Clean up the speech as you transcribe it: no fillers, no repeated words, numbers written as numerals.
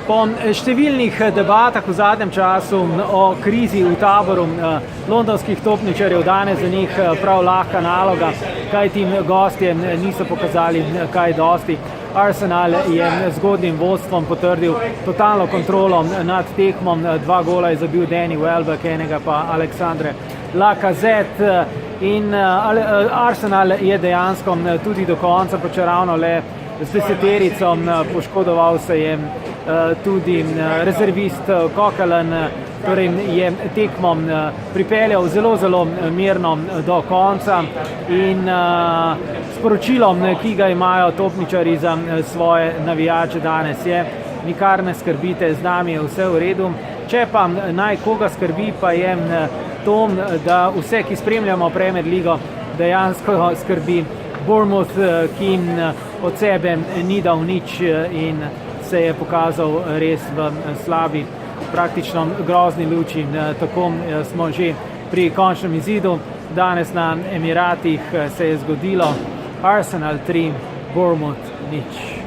Po številnih debatah v zadnjem času o krizi v taboru londonskih topničarjev danes za njih prav lahka naloga, kajti gostje niso pokazali kaj dosti. Arsenal je z zgodnjim vodstvom potrdil totalno kontrolo nad tekmom, 2 gola je zabil Danny Welbeck, enega pa Alexandre Lacazette in Arsenal je dejansko tudi do konca, pa čeravno le z 10-terico, poškodoval se je tudi rezervist Coquelin, torej je tekmo pripeljal zelo mirno do konca in sporočilo, ki ga imajo topničarji za svoje navijače danes je: nikar ne skrbite, z nami je vse v redu. Če pa naj koga skrbi, pa je to, da vse, ki spremljamo Premier ligo, dejansko skrbi Bournemouth, ki od sebe ni dal nič in se je pokazal res v slabi, praktično grozni luči. Tako smo že pri končnem izidu. Danes na Emiratih se je zgodilo Arsenal 3, Bournemouth 0.